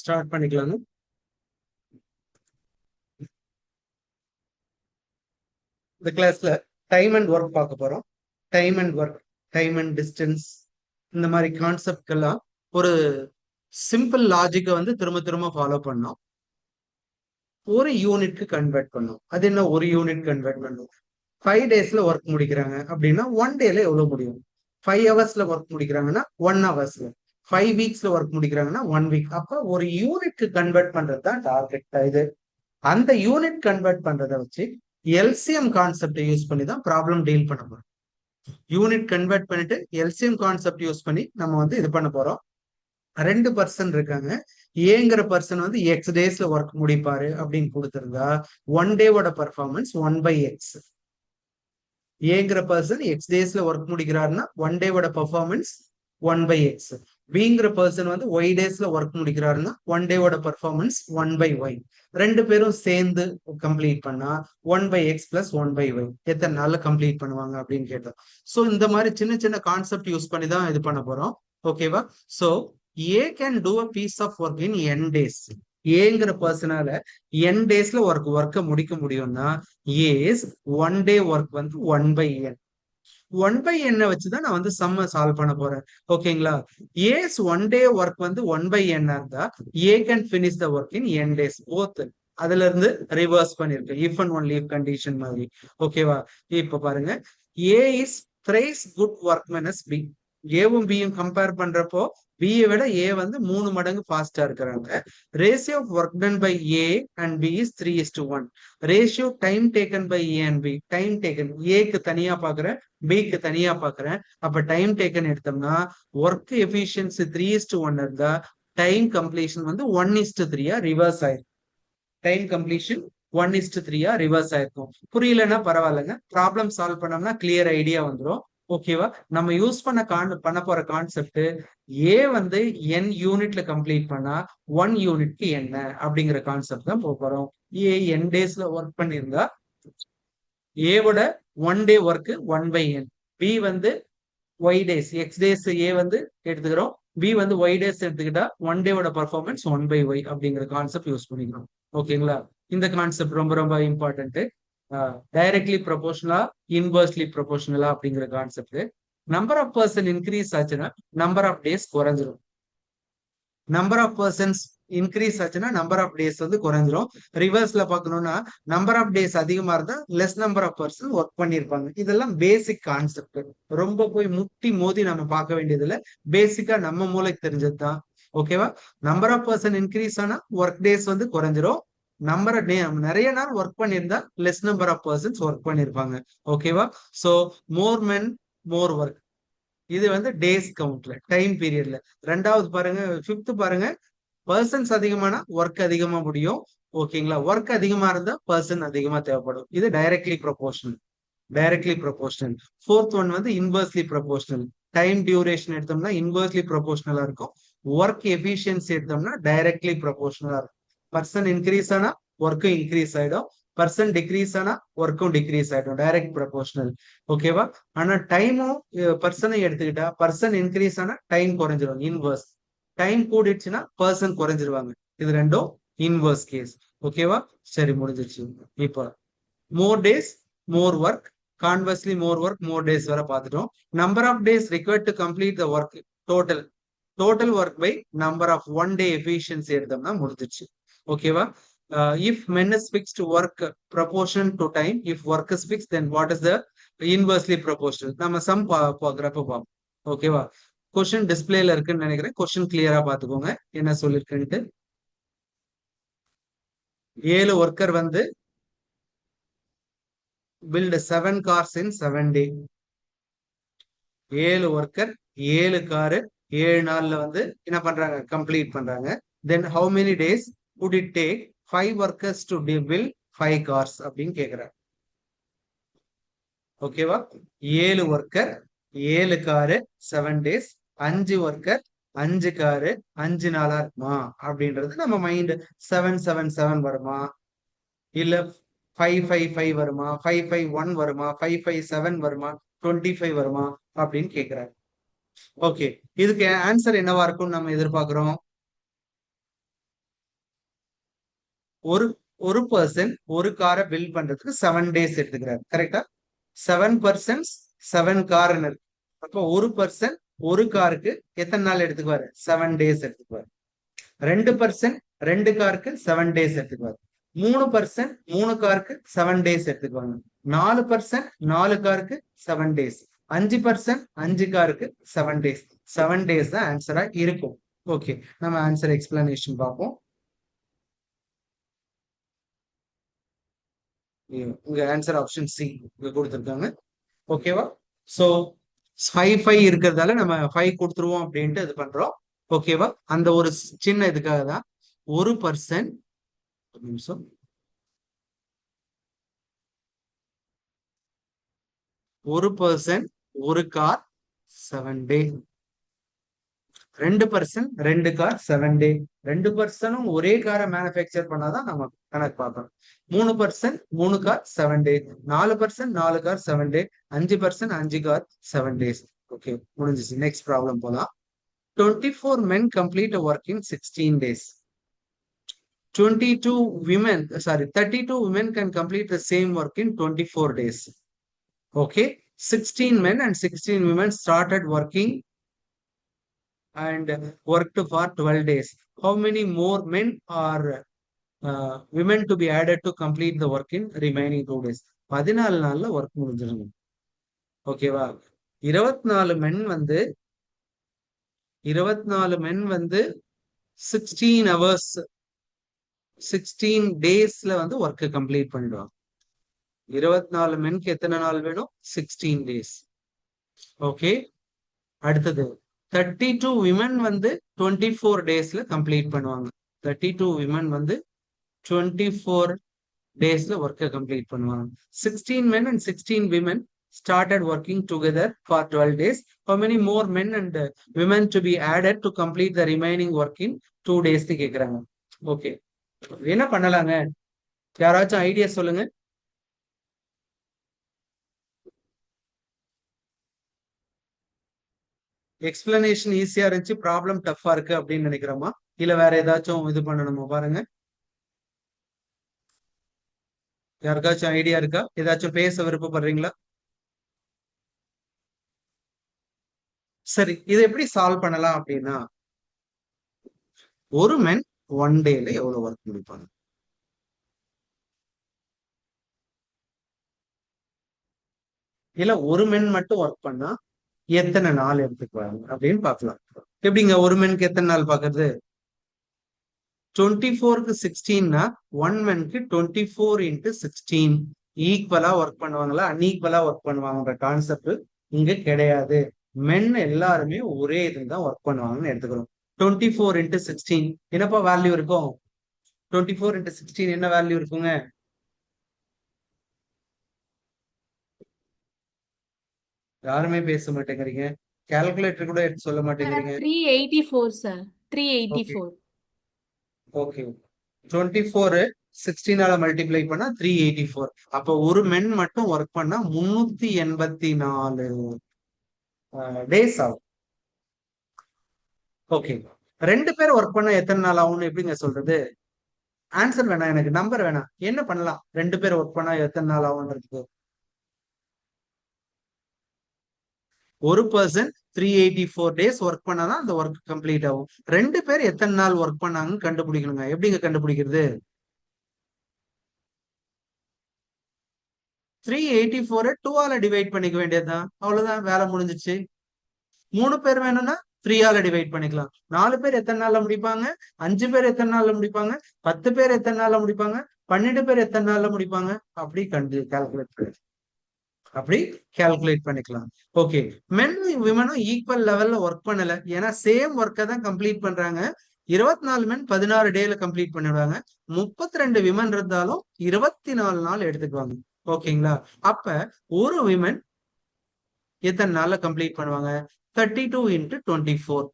Start பண்ணிக்கலாங்க. இந்த கிளாஸ்ல டைம் அண்ட் ஒர்க் பார்க்க போறோம். Time and work, time and distance, இந்த மாதிரி கான்செப்ட்கெல்லாம் ஒரு சிம்பிள் லாஜிக்கை வந்து திரும்ப திரும்ப ஃபாலோ பண்ணோம். ஒரு யூனிட்க்கு கன்வெர்ட் பண்ணோம். அது என்ன ஒரு யூனிட் கன்வெர்ட் பண்ணும்? 5 டேஸ்ல ஒர்க் முடிக்கிறாங்க அப்படின்னா 1 டேல எவ்வளவு முடியும்? 5 ஹவர்ஸ்ல ஒர்க் முடிக்கிறாங்கன்னா 1 ஹவர்ஸ்ல, 5 வீக்ஸ்ல ஒர்க் முடிக்கிறாங்கன்னா 1 வீக். அப்ப ஒரு யூனிட்க்கு கன்வெர்ட் பண்றது தான் டார்கெட். இது அந்த யூனிட் கன்வெர்ட் பண்றதை வச்சு எல்சிஎம் கான்செப்டை யூஸ் பண்ணி தான் ப்ராப்ளம் டீல் பண்ண போறோம். யூனிட் கன்வெர்ட் பண்ணிட்டு எல்சிஎம் கான்செப்ட் யூஸ் பண்ணி நம்ம வந்து இது பண்ண போறோம். 2 பர்சன் இருக்காங்க. ஏங்கிற பர்சன் வந்து எக்ஸ் டேஸ்ல ஒர்க் முடிப்பாரு அப்படின்னு கொடுத்திருந்தா 1 டேவோட பர்ஃபார்மன்ஸ் 1/x. ஏங்கிற பர்சன் எக்ஸ் டேஸ்ல ஒர்க் முடிக்கிறாருன்னா 1 டேவோட பர்ஃபார்மன்ஸ் 1/x. பிங்கிற பர்சன் வந்து ஒய் டேஸ்ல ஒர்க் முடிக்கிறாருன்னா 1 டேவோட பர்ஃபார்மன்ஸ் 1/y. ரெண்டு பேரும் சேர்ந்து கம்ப்ளீட் பண்ணா 1/x பிளஸ் 1/y. எத்தனை நாள்ல கம்ப்ளீட் பண்ணுவாங்க அப்படின்னு கேட்டோம். ஸோ இந்த மாதிரி சின்ன சின்ன கான்செப்ட் யூஸ் பண்ணி தான் இது பண்ண போறோம். ஓகேவா? So A can do a piece of work in n days. ஏங்கிற பர்சனால n டேஸ்ல ஒர்க்கை முடிக்க முடியும்னா ஏஸ் 1 டே ஒர்க் வந்து 1/n. 1/n வச்சுதான் நான் வந்து சம்ம சால்வ் பண்ண போறேன். ஓகேங்களா? ஏஸ் 1 டே ஒர்க் வந்து 1/n இருந்தா A can finish the work in n days. Both அதுல இருந்து ரிவர்ஸ் பண்ணிருக்கேன், if and only if condition மாதிரி. ஓகேவா? இப்ப பாருங்க, A is thrice good workman as B. ஏவும் பியும் கம்பேர் பண்றப்போ பியை விட ஏ வந்து 3 மடங்கு ஃபாஸ்டா இருக்கிறாங்க. Ratio of work done by A and B is 3:1. Ratio time taken by A and B. Time taken ஏக்கு தனியா பாக்குறேன், பிக்கு தனியா பாக்குறேன். அப்ப டைம் டேக்கன் எடுத்தோம்னா ஒர்க் எஃபிஷியன்சி 3:1 இருந்தா டைம் கம்ப்ளீஷன் வந்து 1:3 ரிவர்ஸ் ஆயிரும். டைம் கம்ப்ளீஷன் 1:3 ரிவர்ஸ் ஆயிருக்கும். புரியலன்னா பரவாயில்லைங்க, ப்ராப்ளம் சால்வ் பண்ணோம்னா கிளியர் ஐடியா வந்துடும். ஓகேவா? நம்ம யூஸ் பண்ண போற கான்செப்ட் ஏ வந்து n யூனிட்ல கம்ப்ளீட் பண்ணா 1 யூனிட்க்கு என்ன அப்படிங்கிற கான்செப்ட் தான் போறோம். ஏ n டேஸ்ல ஒர்க் பண்ணியிருந்தா ஏவோட 1 டே ஒர்க் 1/n. பி வந்து ஒய் டேஸ், எக்ஸ் டேஸ் ஏ வந்து எடுத்துக்கிறோம், பி வந்து ஒய் டேஸ் எடுத்துக்கிட்டா 1 டேவோட பர்ஃபார்மன்ஸ் 1/y அப்படிங்கிற கான்செப்ட் யூஸ் பண்ணிக்கிறோம். ஓகேங்களா? இந்த கான்செப்ட் ரொம்ப ரொம்ப இம்பார்ட்டன்ட். டைரக்ட்லி ப்ரொபோஷனலா, இன்வெர்ஸ்லி ப்ரொபோஷனலா அப்படிங்கிற concept. Number of person increase ஆச்சுன்னா நம்பர் ஆஃப் டேஸ் குறைஞ்சிரும். நம்பர் ஆஃப் பர்சன்ஸ் இன்க்ரீஸ் ஆச்சுன்னா நம்பர் ஆஃப் டேஸ் வந்து குறைஞ்சிரும். ரிவர்ஸ்ல பார்க்கணும்னா நம்பர் ஆஃப் டேஸ் அதிகமா இருந்தா less number of person work பண்ணிருப்பாங்க. இதெல்லாம் பேசிக் கான்செப்ட். ரொம்ப போய் முட்டி மோதி நம்ம பார்க்க வேண்டியதுல பேசிக்கா நம்ம மூளைக்கு தெரிஞ்சதுதான். ஓகேவா? நம்பர் ஆஃப் பர்சன் இன்க்ரீஸ் ஆனா ஒர்க் டேஸ் வந்து குறைஞ்சிரும். நிறைய நாள் ஒர்க் பண்ணியிருந்தா less number of persons work பண்ணிருப்பாங்க. ஓகேவா? So more men more work. இது வந்து டேஸ் கவுண்ட்ல, டைம் பீரியட்ல. ரெண்டாவது பாருங்க, ஃபிஃப்த் பாருங்க, பர்சன்ஸ் அதிகமானா ஒர்க் அதிகமா முடியும். ஓகேங்களா? ஒர்க் அதிகமா இருந்தா பர்சன் அதிகமா தேவைப்படும். இது directly proportional. Directly proportional. Fourth one வந்து இன்வெர்ஸ்லி ப்ரொபோஷனல். டைம் டியூரேஷன் எடுத்தோம்னா இன்வெர்ஸ்லி ப்ரொபோஷனலா இருக்கும். ஒர்க் எஃபிஷியன்சி எடுத்தோம்னா டைரக்ட்லி ப்ரொபோஷனலா இருக்கும். பர்சன் இன்க்ரீஸ் ஆனா ஒர்க்கும் இன்க்ரீஸ் ஆயிடும், பர்சன் டிக்ரீஸ் ஆனா ஒர்க்கும் டிக்ரீஸ் ஆயிடும். Direct proportional. ஓகேவா? ஆனா டைமும் பர்சனை எடுத்துக்கிட்டா பர்சன் இன்க்ரீஸ் ஆனா டைம் குறைஞ்சிரும், இன்வெர்ஸ். டைம் கூடிடுச்சுன்னா பர்சன் குறைஞ்சிருவாங்க. இது ரெண்டும் இன்வெர்ஸ் கேஸ். ஓகேவா? சரி, முடிஞ்சிருச்சு. இப்போ more days more work, conversely more work more days வரை பார்த்துட்டோம். Number of days required to complete the work, total. Total work by number of 1 day efficiency எடுத்தோம்னா முடிஞ்சிருச்சு. ஓகேவா? If men is fixed work proportion to time, if work is fixed then what is the inversely proportional? நம்ம some பாக்குறப்ப பார்ப்போம். ஓகேவா? Question டிஸ்பிளேல இருக்குன்னு நினைக்கிறேன். கொஸ்டின் கிளியரா பாத்துக்கோங்க என்ன சொல்லிருக்குன்ட்டு. 7 ஒர்க்கர் வந்து build 7 cars in 7 days. 7 worker 7 car 7 நாள்ல வந்து என்ன பண்றாங்க, கம்ப்ளீட் பண்றாங்க. Then how many days would it take 5 workers to build 5 cars அப்படின்னு கேக்குறாங்க. ஓகேவா? 7 worker 7 car 7 days, 5 worker 5 car 5 நாளா இருக்குமா அப்படின்றது நம்ம மைண்ட். 777 வருமா, இல்ல 555 வருமா, 551 வருமா, 557 வருமா, 25 வருமா அப்படின்னு கேக்குறாரு. ஓகே, இதுக்கு ஆன்சர் என்னவா இருக்கும்னு நம்ம எதிர்பார்க்கிறோம்? ஒரு ஒரு பர்சன் ஒரு காரை பில்ட் பண்றதுக்கு 7 டேஸ் எடுத்துக்கிறாரு. கரெக்டா? 7%, 7 கார்னு இருக்கு. அப்போ ஒரு பர்சன் ஒரு காருக்கு எத்தனை நாள் எடுத்துக்குவாரு? 7 டேஸ் எடுத்துக்குவாரு. 2% 2 காருக்கு 7 டேஸ் எடுத்துக்குவாரு. 3% 3 காருக்கு 7 டேஸ் எடுத்துக்குவாங்க. 4% 4 காருக்கு 7 டேஸ். 5% 5 காருக்கு 7 டேஸ். 7 டேஸ் தான் ஆன்சரா இருக்கும். ஓகே, நம்ம ஆன்சர் எக்ஸ்பிளனேஷன் பார்ப்போம். உங்க ஆன்சர் ஆப்ஷன் சி இங்க கொடுத்துருக்காங்க. ஓகேவா? சோ 5 இருக்கிறதால நம்ம 5 கொடுத்துருவோம் அப்படின்ட்டு இது பண்றோம். ஓகேவா? அந்த ஒரு சின்ன இதுக்காக தான் ஒரு பர்சன் நிமிஷம் ஒரு பர்சன் ஒரு கார் 7 டே. 2% 2 கார் 7 டே. 2%ம் ஒரே காரை மேனுஃபேக்சர் பண்ணாதான் நம்ம கணக்கு பார்க்கணும். 3% 3 கார் 7 டே. 4% 4 கார் 7 டே. 5% 5 கார் 7 டேஸ். ஓகே, முடிஞ்சிச்சு. நெக்ஸ்ட் ப்ராப்ளம் போலாம். 24 men complete a work in 16 days. 32 women can complete the same work in 24 days. Okay, 16 men and 16 women started working and worked for 12 days. How many more men or women to be added to complete the work in remaining 2 days? 14 நாள்ல work முடிஞ்சிருங்க. ஓகேவா? 24 மென் வந்து 16 hours 16 டேஸ்ல வந்து work complete பண்ணிடுவாங்க. 24 மென்க்கு எத்தனை நாள் வேணும்? 16 days. Okay, அடுத்தது 32 விமன் வந்து 24 டேஸ்ல கம்ப்ளீட் பண்ணுவாங்க. 32 விமன் வந்து 24 டேஸ்ல ஒர்க்கை கம்ப்ளீட் பண்ணுவாங்க. 16 men and 16 women started working together for 12 days. How many more men and women to be added to complete the remaining work in 2 days கேக்குறாங்க. ஓகே, என்ன பண்ணலாங்க? யாராச்சும் ஐடியா சொல்லுங்க. எக்ஸ்பிளனேஷன் ஈஸியா இருந்துச்சு, ப்ராப்ளம் டஃபா இருக்கு அப்படின்னு நினைக்கிறோமா? இல்ல வேற ஏதாச்சும் இது பண்ணணுமா? பாருங்க, யாருக்காச்சும் ஐடியா இருக்கா? ஏதாச்சும் பேச விருப்பப்படுறீங்களா? சரி, இதை எப்படி சால்வ் பண்ணலாம் அப்படின்னா, ஒரு மென் 1 டேல எவ்வளவு ஒர்க் முடிப்பாங்க? இல்ல ஒரு மென் மட்டும் ஒர்க் பண்ணா எத்தனை நாள் எடுத்துக்குவாங்க அப்படின்னு பாக்கலாம். எப்படிங்க ஒரு மென்க்கு எத்தனை நாள் பாக்குறது? 24க்கு 16னா 1 மென்க்கு 24 இன்ட்டு 16 ஈக்குவலா ஒர்க் பண்ணுவாங்களா அன்ஈக்குவலா ஒர்க் பண்ணுவாங்கன்ற கான்செப்ட் இங்க கிடையாது. மென் எல்லாருமே ஒரே இதுல தான் ஒர்க் பண்ணுவாங்கன்னு எடுத்துக்கிறோம். 24 இன்ட்டு 16 என்னப்பா வேல்யூ இருக்கும்? 24 இன்ட்டு 16 என்ன வேல்யூ இருக்குங்க? யாருமே பேச மாட்டேங்கிறீங்க. கால்குலேட்டர் கூட எடுத்து சொல்ல மாட்டேங்கிறீங்க. 384 சார். ஓகே 384. ஓகே, 24 16ஆல மல்டிப்ளை பண்ணா 384. அப்ப ஒரு மென் மட்டும் ஒர்க் பண்ணா 384 டேஸ் ஆகும். ஓகே, 2 பேர் ஒர்க் பண்ணா எத்தனை நாள் ஆகும்னு எப்படிங்க சொல்றது? ஆன்சர் வேணாம், எனக்கு நம்பர் வேணாம். என்ன பண்ணலாம் 2 பேர் ஒர்க் பண்ணா எத்தனை நாள் ஆகும்ன்றதுக்கு? ஒரு பர்சன் 384 டேஸ் ஒர்க் பண்ணாதான் அந்த ஒர்க் கம்ப்ளீட் ஆகும். 2 பேர் எத்தனை நாள் ஒர்க் பண்ணாங்கன்னு கண்டுபிடிக்கணுங்க. எப்படிங்க கண்டுபிடிக்கிறது? 384 2ஆல டிவைட் பண்ணிக்க வேண்டியதுதான். அவ்வளவுதான், வேலை முடிஞ்சிச்சு. 3 பேர் வேணும்னா 3ஆல டிவைட் பண்ணிக்கலாம். 4 பேர் எத்தனை நாள்ல முடிப்பாங்க? 5 பேர் எத்தனை நாள்ல முடிப்பாங்க? 10 பேர் எத்தனை நாள்ல முடிப்பாங்க? 12 பேர் எத்தனை நாள்ல முடிப்பாங்க? அப்படி கால்குலேட் பண்ணிக்கலாம். ஓகே, மென்னும் விமனும் ஈக்குவல் லெவல்ல ஒர்க் பண்ணல. ஏன்னா சேம் ஒர்க்கை தான் கம்ப்ளீட் பண்றாங்க. 24 மென் 16 டேல கம்ப்ளீட் பண்ணிடுவாங்க. 32 விமன் இருந்தாலும் 24 நாள் எடுத்துக்குவாங்க. ஓகேங்களா? அப்ப ஒரு விமன் எத்தனை நாள்ல கம்ப்ளீட் பண்ணுவாங்க? 32 இன்ட்டு 24.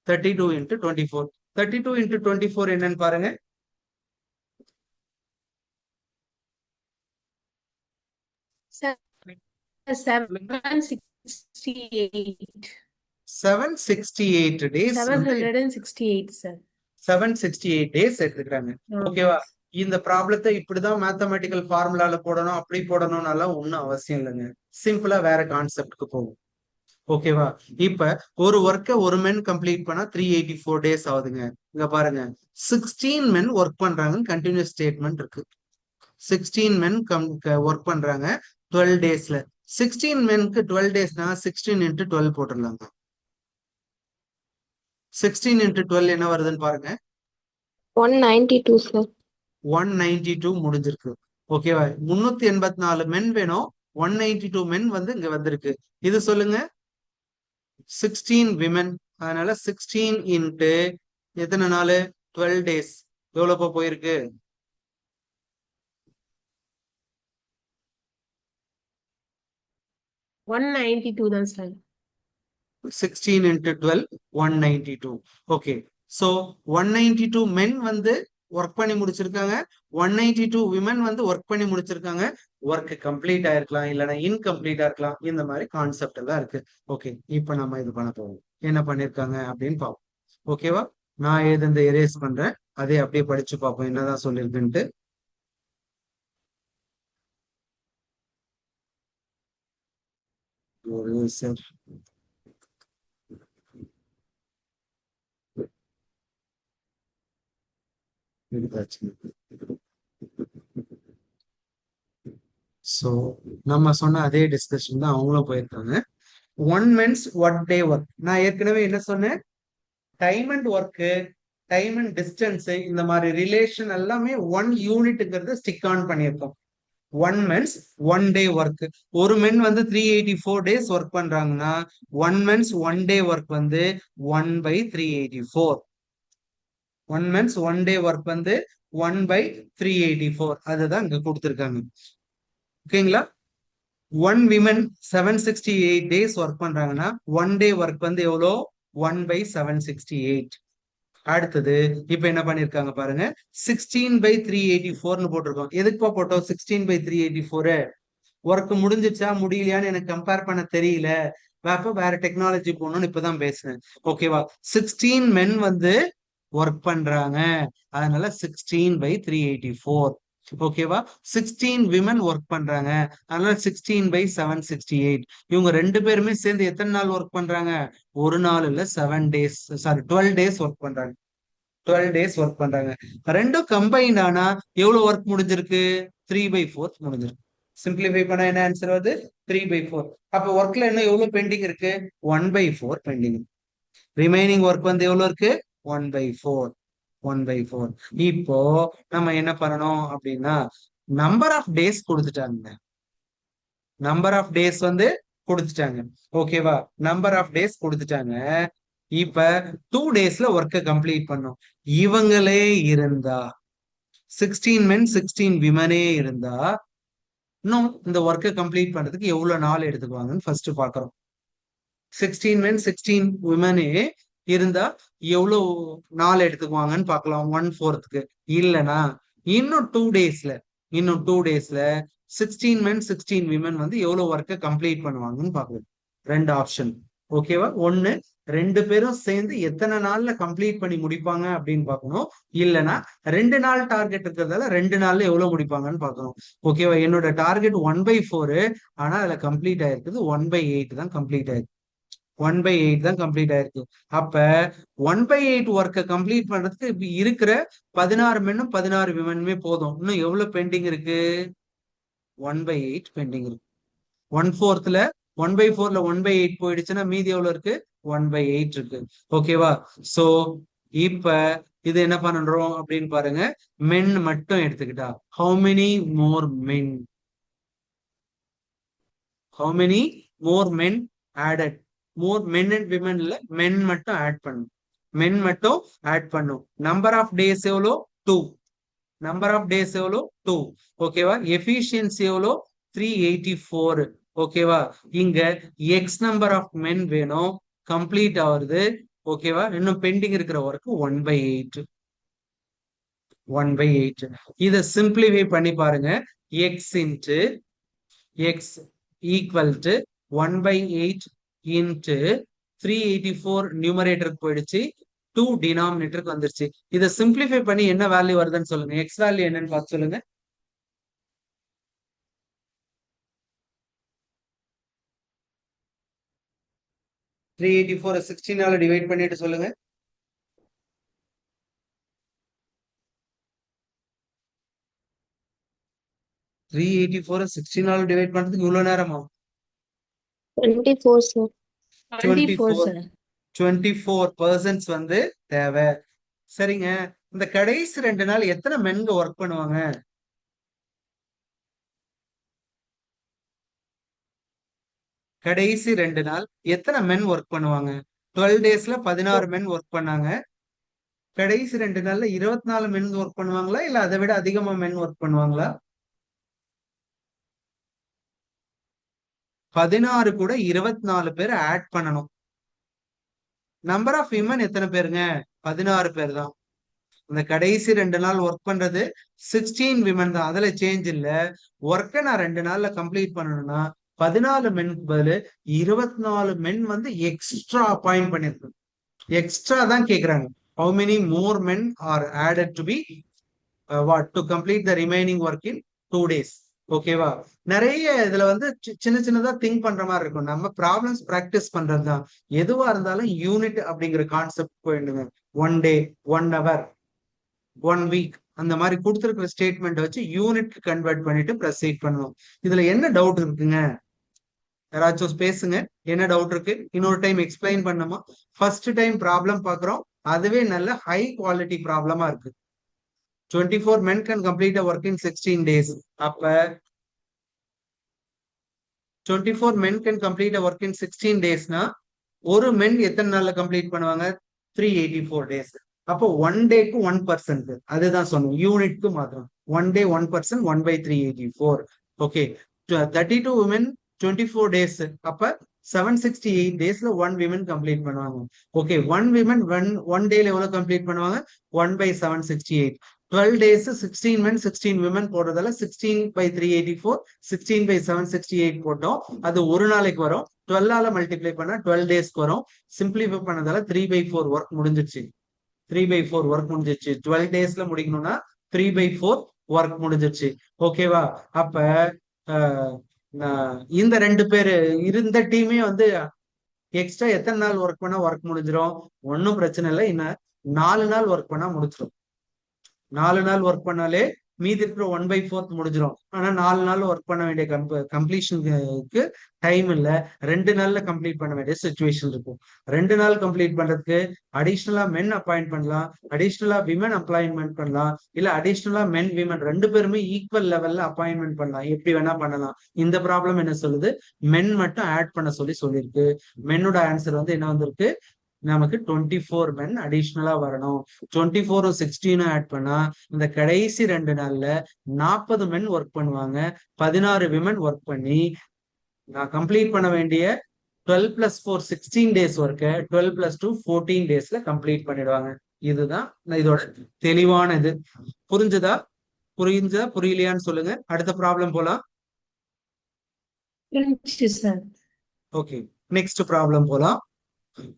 32 இன்ட்டு 24. 32 இன்ட்டு 24 என்னன்னு பாருங்க. 768. 768 டேஸ் வந்து 768 சார். 768 டேஸ் எடுத்துக்கிறாங்க. ஓகேவா? இந்த ப்ராப்ளத்தை இப்படிதான் மேத்தமெட்டிக்கல் ஃபார்முலால போடணும், அப்படி போடணும்னாலாம் ஒன்றும் அவசியம் இல்லைங்க. சிம்பிளா வேற கான்செப்ட்க்கு போகும். ஓகேவா? இப்ப ஒரு ஒர்க்கை ஒரு மென் கம்ப்ளீட் பண்ணா 384 டேஸ் ஆகுதுங்க. இங்க பாருங்க, 16 மென் ஒர்க் பண்றாங்கன்னு கண்டினியூஸ் ஸ்டேட்மெண்ட் இருக்கு. 16 மென் ஒர்க் பண்றாங்க 12 டேஸ்ல. 16 மென்க்கு 12 டேஸ்னா 16 இன்ட்டு 12 போட்டுடலாங்க. 16 இன்ட்டு 12 என்ன வருதுன்னு பாருங்க. 192 சார். 192 முடிஞ்சிருக்கு. ஓகேவா? 384 மென் வேணும். 192 மென் வந்து இங்க வந்திருக்கு. இது சொல்லுங்க, 16 விமன். அதனால 16 இன்ட்டு எத்தனை நாள்? 12 டேஸ். எவ்வளவு போயிருக்கு? 192 தான் சார். 16 into 12, 192. ஓகே. ஸோ 192 மென் வந்து ஒர்க் பண்ணி முடிச்சிருக்காங்க, 192 விமன் வந்து ஒர்க் பண்ணி முடிச்சிருக்காங்க. ஒர்க் கம்ப்ளீட் ஆயிருக்கலாம், இல்லைன்னா இன்கம்ப்ளீட்டா இருக்கலாம். இந்த மாதிரி கான்செப்ட் எல்லாம் இருக்கு. ஓகே, இப்போ நம்ம இது பண்ண போவோம். என்ன பண்ணிருக்காங்க அப்படின்னு பார்ப்போம். ஓகேவா? நான் ஏது இந்த எரேஸ் பண்றேன், அதே அப்படியே படிச்சு பார்ப்போம் என்னதான் சொல்லியிருக்குன்ட்டு. சார், சோ நம்ம சொன்ன அதே டிஸ்கஷன் தான் அவங்களும் போயிருக்காங்க. One men's one day work. நான் ஏற்கனவே என்ன சொன்னேன்? Time and work, time and distance, இந்த மாதிரி ரிலேஷன் எல்லாமே ஒன் யூனிட்ங்கிறது ஸ்டிக் ஆன் பண்ணியிருக்கோம். One men's one day work. ஒரு மென் வந்து 384 டேஸ் ஒர்க் பண்றாங்கன்னா one men's one day work வந்து 1/384. One men's one day work வந்து 1/384. அதுதான் இங்க கொடுத்துருக்காங்க. ஓகேங்களா? ஒன் விமன் 768 டேஸ் ஒர்க் பண்றாங்கன்னா ஒன் டே ஒர்க் வந்து எவ்வளோ? 1/768. அடுத்தது இப்ப என்ன பண்ணிருக்காங்க பாருங்க, 16/384 போட்டிருக்கோம். எதுக்குப்பா போட்டோம் 16/384? ஒர்க் முடிஞ்சிச்சா முடியலையான்னு எனக்கு கம்பேர் பண்ண தெரியல, அப்ப வேற டெக்னாலஜி போகணும்னு இப்பதான் பேசுனேன். ஓகேவா? 16 மென் வந்து ஒர்க் பண்றாங்க, அதனால 16/384. ஓகேவா? 16 விமன் ஒர்க் பண்றாங்க, அதனால 16/768. இவங்க ரெண்டு பேருமே சேர்ந்து எத்தனை நாள் ஒர்க் பண்றாங்க? ஒரு நாள் இல்ல, 7 டேஸ், சாரி 12 டேஸ் ஒர்க் பண்றாங்க. 12 டேஸ் ஒர்க் பண்றாங்க. ரெண்டும் கம்பைன்ட் ஆனா எவ்வளவு ஒர்க் முடிஞ்சிருக்கு? 3/4 முடிஞ்சிருக்கு. சிம்பிளிஃபை பண்ணா என்ன ஆன்சர் வருது? 3/4. அப்ப ஒர்க்ல இன்னும் எவ்வளவு பெண்டிங் இருக்கு? 1/4 பெண்டிங். ரிமைனிங் ஒர்க் வந்து எவ்வளவு இருக்கு? 1/4. 1/4. இப்போ நம்ம என்ன பண்ணணும் அப்படின்னா, நம்பர் ஆஃப் டேஸ் கொடுத்துட்டாங்க. நம்பர் ஆஃப் டேஸ் வந்து கொடுத்துட்டாங்க. ஓகேவா? நம்பர் ஆஃப் டேஸ் கொடுத்துட்டாங்க. இப்ப 2 டேஸ்ல ஒர்க்கை கம்ப்ளீட் பண்ணும். இவங்களே இருந்தா, 16 மென் 16 விமனே இருந்தா, இன்னும் இந்த ஒர்க்கை கம்ப்ளீட் பண்றதுக்கு எவ்வளவு நாள் எடுத்துக்குவாங்கன்னு ஃபர்ஸ்ட் பாக்குறோம். 16 மென் 16 விமனே இருந்தா எவ்வளவு நாள் எடுத்துக்குவாங்கன்னு பார்க்கலாம். 1/4க்கு. இல்லனா இன்னும் 2 டேஸ்ல, இன்னும் 2 டேஸ்ல 16 மென் 16 விமன் வந்து எவ்வளவு ஒர்க்கை கம்ப்ளீட் பண்ணுவாங்கன்னு பார்க்கலாம். ரெண்டு ஆப்ஷன். ஓகேவா? ஒண்ணு, ரெண்டு பேரும் சேர்ந்து எத்தனை நாள்ல கம்ப்ளீட் பண்ணி முடிப்பாங்க அப்படின்னு பார்க்கணும். இல்லனா 2 நாள் டார்கெட் இருக்கிறதால 2 நாள்ல எவ்வளவு முடிப்பாங்கன்னு பார்க்கணும். ஓகேவா? என்னோட டார்கெட் 1/4, ஆனா அதுல கம்ப்ளீட் ஆயிருக்குது 1/8 தான் கம்ப்ளீட் ஆயிருக்கு. 1/8 தான் கம்ப்ளீட் ஆயிருக்கு. அப்ப 1/8 ஒர்க்கை கம்ப்ளீட் பண்றதுக்கு இப்ப இருக்கிற 16 மென்னும் 16 விமனுமே போதும். இன்னும் எவ்வளவு பெண்டிங் இருக்கு? 1/8 பெண்டிங் இருக்கு. 1/4ல 1/4ல 1/8 போயிடுச்சுன்னா மீதி எவ்வளவு இருக்கு? 1/8 இருக்கு. ஓகேவா? சோ இப்ப இது என்ன பண்றோம் அப்படின்னு பாருங்க. மென் மட்டும் எடுத்துக்கிட்டா how many more men? How many more men added? More men and women இல்ல, மென் மட்டும் ஆட் பண்ணும். மென் மட்டும் ஆட் பண்ணும். நம்பர் ஆஃப் டேஸ் எவ்வளோ? 2. நம்பர் ஆஃப் டேஸ் எவ்வளோ? 2. ஓகேவா? எஃபிஷியன்சி எவ்வளோ? 384. ஓகேவா? இங்க எக்ஸ் நம்பர் ஆஃப் மென் வேணும், கம்ப்ளீட் ஆகுது. ஓகேவா? இன்னும் பெண்டிங் இருக்கிற ஒர்க் 1/8. 1/8. இதை சிம்பிளிஃபை பண்ணி பாருங்க. X into X equal to 1/8 into 384 நியூமரேட்டருக்கு போயிடுச்சு. 2 டினாமினேட்டருக்கு வந்துருச்சு. இதை சிம்பிளிஃபை பண்ணி என்ன வேல்யூ வருதுன்னு சொல்லுங்க. எக்ஸ் வேல்யூ என்னன்னு பார்த்து சொல்லுங்க. 384 16 டிவைட் பண்ணிட்டு சொல்லுங்க. 384 16 டிவைட் பண்றதுக்கு இவ்வளவு நேரமா? 24 sir. 24 24 sir. 24% வந்து தேவை. சரிங்க. இந்த கடைசி 2 நாள் எத்தனை மென்க ஒர்க் பண்ணுவாங்க? கடைசி 2 நாள் எத்தனை மென் ஒர்க் பண்ணுவாங்க? 12 டேஸ்ல 16 மென் ஒர்க் பண்ணாங்க. கடைசி 2 நாள்ல 24 மென் ஒர்க் பண்ணுவாங்களா இல்ல அதை விட அதிகமா மென் ஒர்க் பண்ணுவாங்களா? 16 கூட 24 பேர் ஆட் பண்ணணும். நம்பர் ஆஃப் விமன் எத்தனை பேருங்க? 16 பேர் தான். இந்த கடைசி 2 நாள் ஒர்க் பண்றது 16 விமன் தான். அதுல சேஞ்ச் இல்ல. ஒர்க்கை நான் 2 நாள்ல கம்ப்ளீட் பண்ணணும்னா 14 மென்க்கு பதில் 24 மென் வந்து எக்ஸ்ட்ரா அப்பாயிண்ட் பண்ணிருக்கணும். எக்ஸ்ட்ரா தான் கேக்குறாங்க. how many more men are added to be what to complete the remaining work in 2 days. ஓகேவா? நிறைய இதுல வந்து சின்ன சின்னதா திங்க் பண்ற மாதிரி இருக்கும். நம்ம ப்ராப்ளம்ஸ் பிராக்டிஸ் பண்றதுதான். எதுவா இருந்தாலும் யூனிட் அப்படிங்கிற கான்செப்ட் போயிடுங்க. 1 டே, 1 ஹவர், 1 வீக் அந்த மாதிரி கொடுத்துருக்கிற ஸ்டேட்மெண்ட் வச்சு யூனிட் கன்வெர்ட் பண்ணிட்டு ப்ரொசீட் பண்ணுவோம். இதுல என்ன டவுட் இருக்குங்க? யாராச்சும் பேசுங்க. என்ன டவுட் இருக்கு? இன்னொரு டைம் எக்ஸ்பிளைன் பண்ணுமா? ஃபர்ஸ்ட் டைம் ப்ராப்ளம் பாக்குறோம். அதுவே நல்ல ஹை குவாலிட்டி ப்ராப்ளமா இருக்கு. 24 men can complete a work in 16 days. அப்ப 24 men can complete a work in 16 daysனா ஒரு மென் எத்தனை நாள்ல கம்ப்ளீட் பண்ணுவாங்க? 384 days. அப்போ 1 டேக்கு 1%. அதுதான் சொன்னோம். யூனிட்க்கு மாத்திரம் 1 day 1%, 1/384. ஓகே. 32 women 24 days. அப்ப 768 daysல 1 women கம்ப்ளீட் பண்ணுவாங்க. ஓகே. 1 women 1 டேல எவ்வளவு கம்ப்ளீட் பண்ணுவாங்க? 1/768. 12 days 16 men 16 women போடுறதால 16/384, 16/768 போட்டோம். அது ஒரு நாளைக்கு வரும். 12 மல்டிப்ளை பண்ணா 12 டேஸ்க்கு வரும். சிம்பிளிஃபை பண்ணதால 3/4 ஒர்க் முடிஞ்சிருச்சு. 3/4 ஒர்க் முடிஞ்சிருச்சு. 12 டேஸ்ல முடிக்கணும்னா 3/4 ஒர்க் முடிஞ்சிருச்சு. ஓகேவா? அப்ப இந்த 2 பேரு இருந்த டீமே வந்து எக்ஸ்ட்ரா எத்தனை நாள் ஒர்க் பண்ணா ஒர்க் முடிஞ்சிடும்? ஒன்னும் பிரச்சனை இல்லை. இன்னும் 4 நாள் ஒர்க் பண்ணா முடிச்சிடும். 4 நாள் ஒர்க் பண்ணாலே மீதி இருக்கிற 1/4 முடிஞ்சிடும். ஆனா 4 நாள் ஒர்க் பண்ண வேண்டிய கம்ப்ளீஷனுக்கு டைம் இல்ல. 2 நாள்ல கம்ப்ளீட் பண்ண வேண்டிய சுச்சுவேஷன் இருக்கும். 2 நாள் கம்ப்ளீட் பண்றதுக்கு அடிஷ்னலா மென் அப்பாயிண்ட் பண்ணலாம், அடிஷ்னலா விமன் அப்பாயின்மெண்ட் பண்ணலாம், இல்ல அடிஷ்னலா மென் விமன் 2 பேருமே ஈக்குவல் லெவல்ல அப்பாயின்மெண்ட் பண்ணலாம். எப்படி வேணா பண்ணலாம். இந்த ப்ராப்ளம் என்ன சொல்லுது? மென் மட்டும் ஆட் பண்ண சொல்லியிருக்கு. மென்னோட ஆன்சர் வந்து என்ன வந்திருக்கு? நமக்கு 24 மென் அடிஷ்னலா வரணும். 24 16 ஆட் பண்ணா இந்த கடைசி 2 நாள்ல 40 மென் ஒர்க் பண்ணுவாங்க. 16 விமன் ஒர்க் பண்ணி நான் கம்ப்ளீட் பண்ண வேண்டிய 12 + 4 16 டேஸ் ஒர்க்க 12 + 2 14 டேஸ்ல கம்ப்ளீட் பண்ணிடுவாங்க. இதுதான் இதோட தெளிவான இது. புரிஞ்சுதா? புரியலையான்னு சொல்லுங்க. அடுத்த ப்ராப்ளம் போலாம். ஓகே. நெக்ஸ்ட் ப்ராப்ளம் போலாம்.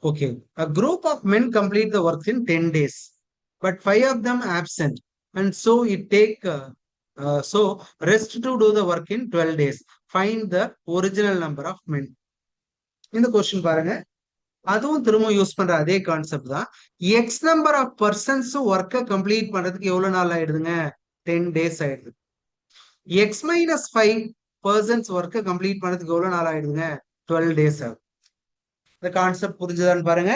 Okay, a group of men complete the work in 10 days, but 5 of them absent, and so it take so rest to do the work in 12 days. Find the original number of men. இந்த question பாருங்க. அதுவும் திரும்ப use பண்ற அதே concept தான். X number of persons ஒர்க்கை complete பண்றதுக்கு எவ்வளவு நாள் ஆயிடுதுங்க? 10 days ஆயிடுது. எக்ஸ் - 5 பர்சன்ஸ் ஒர்க்கை கம்ப்ளீட் பண்றதுக்கு எவ்வளவு நாள் ஆயிடுதுங்க? 12 days ஆகுது. The concept புரிஞ்சுதான்னு பாருங்க.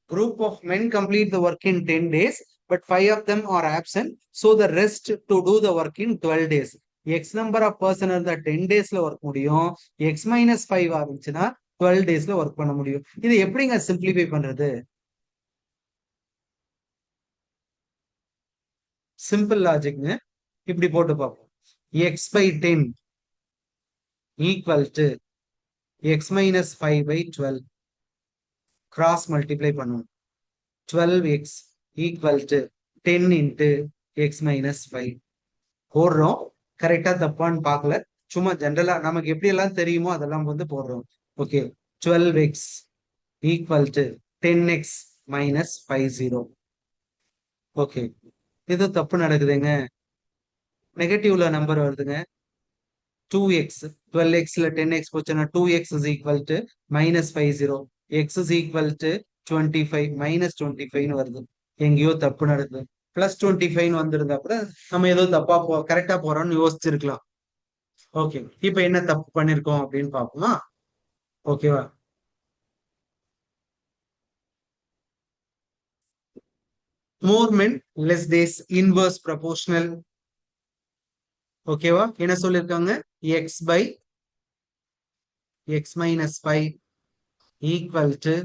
Group of men complete the work in 10 days, but 5 of them are absent, so the rest to do the work in 12 days. X number of person இருந்தா 10 daysல work முடியும். X - 5 இருந்துச்சுன்னா 12 daysல work பண்ண முடியும். இது எப்படிங்க simplify பண்றது? Simple லாஜிக்ங்க. இப்படி போட்டு பார்ப்போம். X/10 equal to X - 5/12 cross multiply பண்ணுவோம். 12x equal to 10 into x - 5 போடுறோம். கரெக்டா தப்பான்னு பார்க்கல. சும்மா ஜென்ரலா நமக்கு எப்படி எல்லாம் தெரியுமோ அதெல்லாம் வந்து போடுறோம். Okay. 12x equal to 10x minus 50. Okay, இது தப்பு நடக்குதுங்க. நெகட்டிவ்ல நம்பர் வருதுங்க. 2x 12x ல 10x போச்சுன்னா 2x is equal to minus 50. x is equal to 25 minus 25 ன்னு வருது. எங்கேயோ தப்பு நடக்குது. பிளஸ் 25 வந்திருந்தா கூட நம்ம ஏதோ தப்பா கரெக்டா போறோம்னு யோசிச்சிருக்கலாம். ஓகே, இப்ப என்ன தப்பு பண்ணிருக்கோம் அப்படின்னு பாப்போமா? ஓகேவா? more men less days inverse proportional. ஓகேவா? என்ன சொல்லிருக்காங்க? x by x minus 5 equal to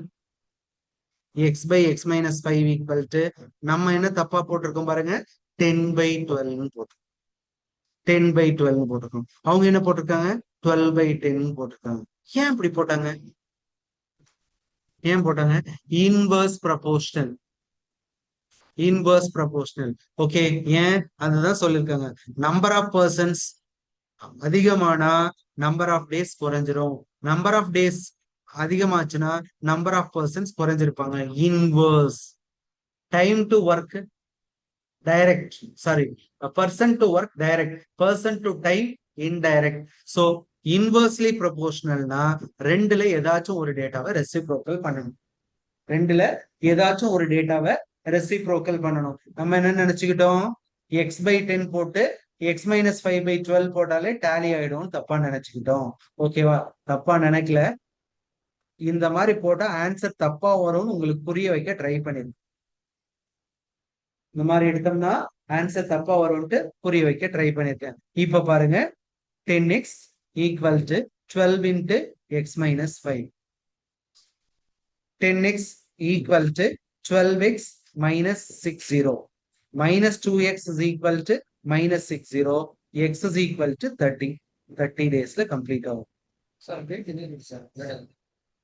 x by x minus 5 equal to நம்ம என்ன தப்பா போட்டிருக்கோம் பாருங்க, 10 by 12 போட்டிருக்கோம். 10 by 12 போட்டிருக்கோம். அவங்க என்ன போட்டிருக்காங்க? 12 by 10 போட்டிருக்காங்க. ஏன் இப்படி போட்டாங்க? ஏன் போட்டாங்க? Inverse proportional. Inverse proportional. Okay, ஏன் அதுதான் சொல்லிருக்காங்க. நம்பர் ஆஃப் பர்சன்ஸ் அதிகமானா நம்பர் ஆஃப் டேஸ் குறைஞ்சிரும். நம்பர் ஆஃப் டேஸ் அதிகமாச்சுன்னா நம்பர் ஆஃப் பர்சன்ஸ் குறைஞ்சிருப்பாங்க. Inverse. Time to work direct, sorry, person to work direct, person to time indirect. So inversely ப்ரொபோர்ஷனல்னா ரெண்டுல ஏதாச்சும் ஒரு டேட்டாவை ரெசிப்ரோக்கல் பண்ணணும். ரெண்டுல ஏதாச்சும் ஒரு டேட்டாவை ரெசிப்ரோக்கல் பண்ணணும். நம்ம என்ன நினைச்சுக்கிட்டோம்? எக்ஸ் பை 10 போட்டு எக்ஸ் மைனஸ் 5 பை 12 போட்டாலே டேலி ஆயிடும் தப்பா நினைச்சுக்கிட்டோம். ஓகேவா? தப்பா நினைக்கல. இந்த மாதிரி போட்டா ஆன்சர் தப்பா வரும்னு உங்களுக்கு புரிய வைக்க ட்ரை பண்ணிருக்கேன். இந்த மாதிரி எடுத்தோம்னா ஆன்சர் தப்பா வரும்ட்டு புரிய வைக்க ட்ரை பண்ணிருக்கேன். இப்ப பாருங்க, 10x equal to 12 into x minus 5. 10x equal to 12x minus 60. Minus 2x is equal to minus 60. x is equal to 30. 30 days ல complete ஆகும்.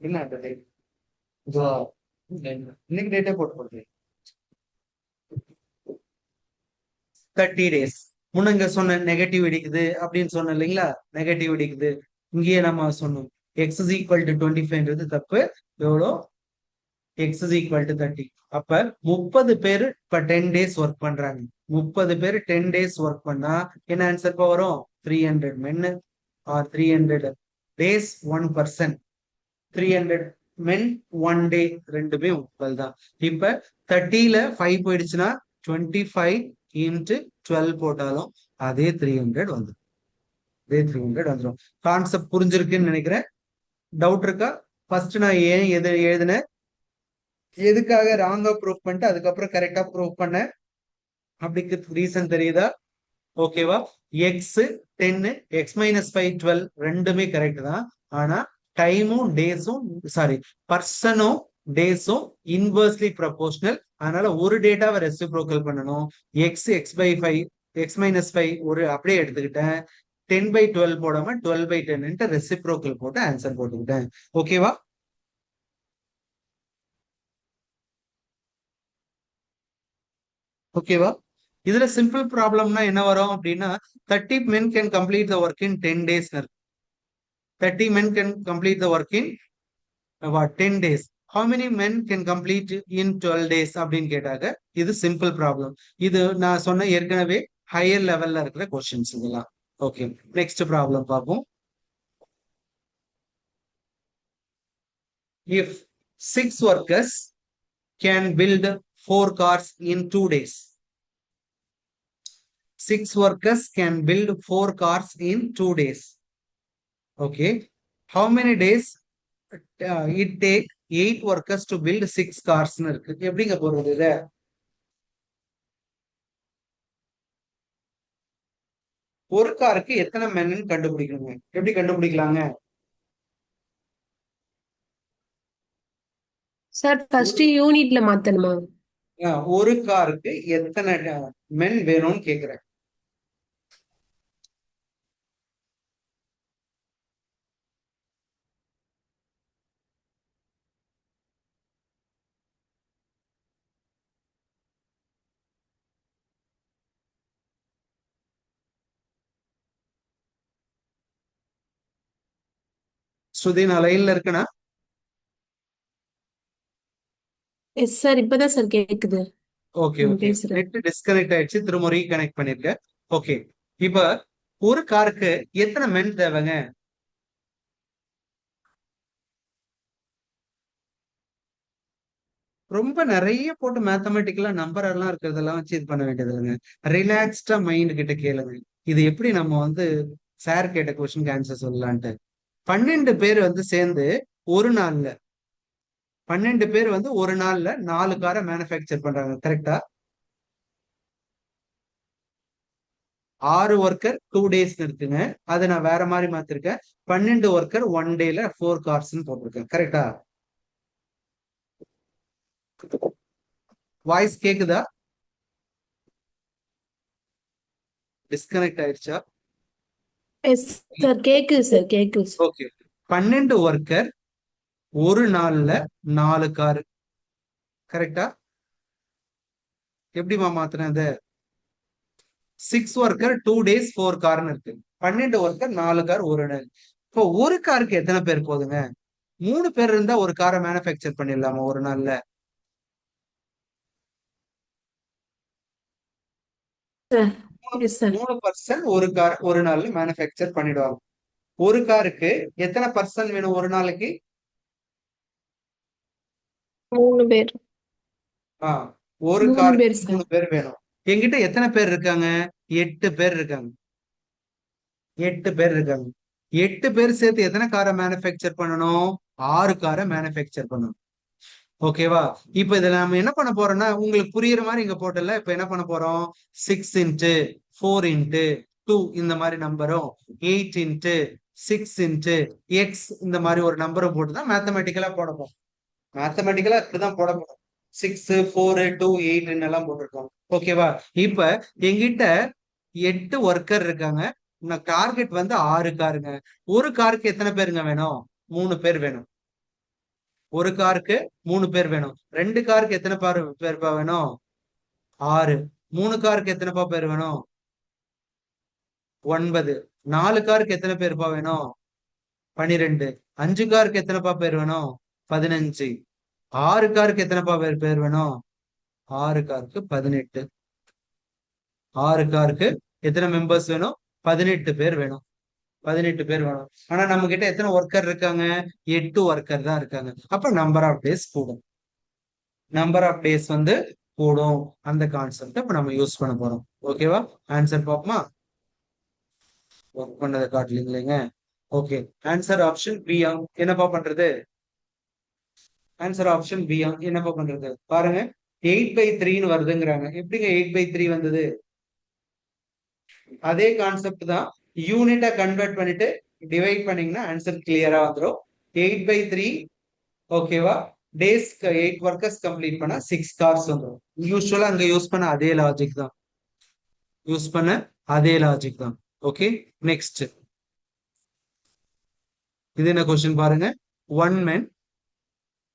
என்ன date? இன்னைக்கு டேட்டே போட்டு கொடுத்தேன். 30 days. முன்னங்க சொன்ன நெகட்டிவ் இடிக்குது அப்படின்னு சொன்ன இல்லைங்களா? நெகட்டிவ் இடிக்குது. இங்கேயே நம்ம சொன்னோம் x is equal to 25ன்றது தப்பு. எவ்வளோ? x is equal to 30. அப்ப 30 பேர் இப்ப 10 days ஒர்க் பண்றாங்க. 30 பேர் 10 days ஒர்க் பண்ணா என்ன ஆன்சர் வரும்? 300 men or 300 days 1 person. 300 men 1 day ரெண்டுமே உட்பல் தான். இப்ப 30ல 5 போயிடுச்சுன்னா 25 into 12 போட்டாலும் அதே 300 வந்துடும். அதே 300 வந்துடும். கான்செப்ட் புரிஞ்சிருக்குன்னு நினைக்கிறேன். டவுட் இருக்கா? ஃபர்ஸ்ட் நான் ஏன் எழுதினேன், எதுக்காக ராங்கா ப்ரூவ் பண்ணிட்டு அதுக்கப்புறம் கரெக்டா ப்ரூவ் பண்ண அப்படிக்கு ரீசன் தெரியுதா? ஓகேவா? எக்ஸ் 10 எக்ஸ் மைனஸ் 5 12 ரெண்டுமே கரெக்ட் தான். ஆனா டைமும் டேஸும், சாரி, பர்சனும் டேஸும் இன்வர்ஸ்லி ப்ரொபோர்ஷனல். அதனால ஒரு டேட்டாவை ரெசிப்ரோக்கல் பண்ணணும். X x by 5 x minus 5 ஒரு அப்படியே எடுத்துக்கிட்டேன். 10 by 12 போடாம 12 by 10 ரெசிப்ரோக்கல் போட்டு ஆன்சர் போட்டுக்கிட்டேன். ஓகேவா? ஓகேவா? இதுல சிம்பிள் ப்ராப்ளம்னா என்ன வரும் அப்படின்னா 30 men can complete the work in 10 days. 30 men can complete the work in what 10 days. How many men can complete in 12 days அப்படின்னு கேட்டாங்க. இது சிம்பிள் ப்ராப்ளம். இது நான் சொன்ன ஏற்கனவே ஹையர் லெவல்ல இருக்கிற கொஸ்டின்ஸ் இதெல்லாம். ஓகே, நெக்ஸ்ட் ப்ராப்ளம் பார்ப்போம். If 6 workers can build 4 cars in 2 days. 6 workers can build 4 cars in 2 days. Okay. How many days it take 8 workers to build 6 cars ன்னு இருக்கு. எப்படிங்க போறது இத? ஒரு காருக்கு எத்தனை மென்னு கண்டுபிடிக்கணுங்க? எப்படி கண்டுபிடிக்கலாங்க? சார் ஃபர்ஸ்ட் யூனிட்ல மாத்தணுமா? ஒரு காருக்கு எத்தனை மென் வேணும்னு கேக்குறேன். ஸ்ருதி நான் லைன்ல இருக்கேனா? எஸ் சார் இப்பதான் சார் கேக்குது ஓகே நீங்க ஓகே. பேசுறது. நெட் டிஸ்கனெக்ட் ஆயிடுச்சு, திரும்ப ரீகனெக்ட் பண்ணிருக்கேன். ஓகே. இப்ப ஒரு காருக்கு எத்தனை மென் தேவைங்க? ரொம்ப நிறைய போட்டு மேத்தமெட்டிக்கலா நம்பர் எல்லாம் இருக்கிறதெல்லாம் வச்சு இது பண்ண வேண்டியது இல்லைங்க. ரிலாக்ஸ்டா மைண்ட் கிட்ட கேளுங்க. இது எப்படி நம்ம வந்து சார் கேட்ட கொஸ்டினுக்கு ஆன்சர் சொல்லலான்ட்டு. 12 பேர் வந்து சேர்ந்து ஒரு நாள்ல 12 பேர் வந்து ஒரு நாள்ல 4 காரை மேனுஃபேக்சர் பண்றாங்க, கரெக்டா? 6 ஒர்க்கர் 2 டேஸ் இருக்குங்க. அதை நான் வேற மாதிரி மாத்திருக்கேன். 12 ஒர்க்கர் 1 டேல 4 கார்ஸ் போட்டிருக்கேன், கரெக்டா? வாய்ஸ் கேக்குதா? டிஸ்கனெக்ட் ஆயிடுச்சா? எஸ் சார் கேக்குது சார் கேக்குது சார். ஓகே. 12 ஒர்க்கர் ஒரு நாள்ல 4 கார், கரெக்டா? எப்படிமா மாத்தினேன் அதை? 6 ஒர்க்கர் 2 டேஸ் 4 கார்னு இருக்கு. 12 ஒர்க்கர் 4 கார் ஒரு நாள். இப்போ ஒரு காருக்கு எத்தனை பேர் போதுங்க? 3 பேர் இருந்தா ஒரு காரை மேனுஃபேக்சர் பண்ணிடலாமா ஒரு நாள்ல? சார் எஸ் சார் 3 பர்சன் ஒரு கார் ஒரு நாள்ல மேனுஃபேக்சர் பண்ணிடுவாங்க. ஒரு காருக்கு எத்தனை பர்சன் வேணும் ஒரு நாளைக்கு? 3 பேர். ஆ, ஒரு 3 காருக்கு பேர் 3 சார். பேர் வேணும். என்கிட்ட எத்தனை பேர் இருக்காங்க? 8 பேர் இருக்காங்க. 8 பேர் இருக்காங்க. 8 பேர் சேர்த்து எத்தனை காரை மேனுஃபேக்சர் பண்ணணும்? 6 காரை மேனுஃபேக்சர் பண்ணணும். ஓகேவா? இப்ப இதுல நம்ம என்ன பண்ண போறோம்னா, உங்களுக்கு புரியுற மாதிரி இங்க போட்டல. இப்ப என்ன பண்ண போறோம்? 6 இன்ட்டு 4 இன்ட்டு 2 இந்த மாதிரி நம்பரும், 8 இன்ட்டு 6 இன்ட்டு எக்ஸ் இந்த மாதிரி ஒரு நம்பரும் போட்டுதான் மேத்தமெட்டிக்கலா போடணும். மேத்தமெட்டிக்கலா இப்படிதான் போட போறோம். 6 4 2 8 எல்லாம் போட்டிருக்கோம். ஓகேவா? இப்ப எங்கிட்ட 8 ஒர்க்கர் இருக்காங்க. டார்கெட் வந்து 6 காருங்க. ஒரு காருக்கு எத்தனை பேருங்க வேணும்? 3 பேர் வேணும். ஒரு காருக்கு 3 பேர் வேணும். 2 காருக்கு எத்தனை பேர்ப்பா வேணும்? 6. 3 காருக்கு எத்தனைப்பா பேர் வேணும்? 9. 4 காருக்கு எத்தனை பேர்ப்பா வேணும்? 12. 5 காருக்கு எத்தனைப்பா பேர் வேணும்? 15. 6 காருக்கு எத்தனைப்பா பேர் வேணும்? 6 காருக்கு 18. 6 காருக்கு எத்தனை மெம்பர்ஸ் வேணும்? 18 பேர் வேணும். 18 பேர் வேணும். ஆனா நம்ம கிட்ட எத்தனை ஒர்க்கர் இருக்காங்க? 8 ஒர்க்கர் தான் இருக்காங்க. அப்ப நம்பர் ஆஃப் டேஸ் கூடும். நம்பர் ஆஃப் டேஸ் வந்து கூடும். அந்த கான்செப்ட் இப்ப நம்ம யூஸ் பண்ண போறோம். ஓகேவா? ஆன்சர் பாப்போமா? ஒர்க் பண்ணதை காட்டலீங்களேங்க. ஓகே. Answer option B. என்னப்பா பண்றது? Answer option B. என்னப்பா பண்றது பாருங்க. 8/3 வருதுங்கிறாங்க. எப்படிங்க 8/3 வந்தது? அதே கான்செப்ட் தான். யூனிட்டா கன்வெர்ட் பண்ணிட்டு டிவைட் பண்ணீங்கன்னா ஆன்சர் கிளியரா வந்துடும். 8/3 ஓகேவா? டேஸ் 8 ஒர்க்கர்ஸ் கம்ப்ளீட் பண்ணா 6 கார்ஸ் வந்துடும். யூஸ்வலா அங்க யூஸ் பண்ண அதே லாஜிக் தான். ஓகே. நெக்ஸ்ட் இது என்ன கொஸ்டின் பாருங்க. 1 men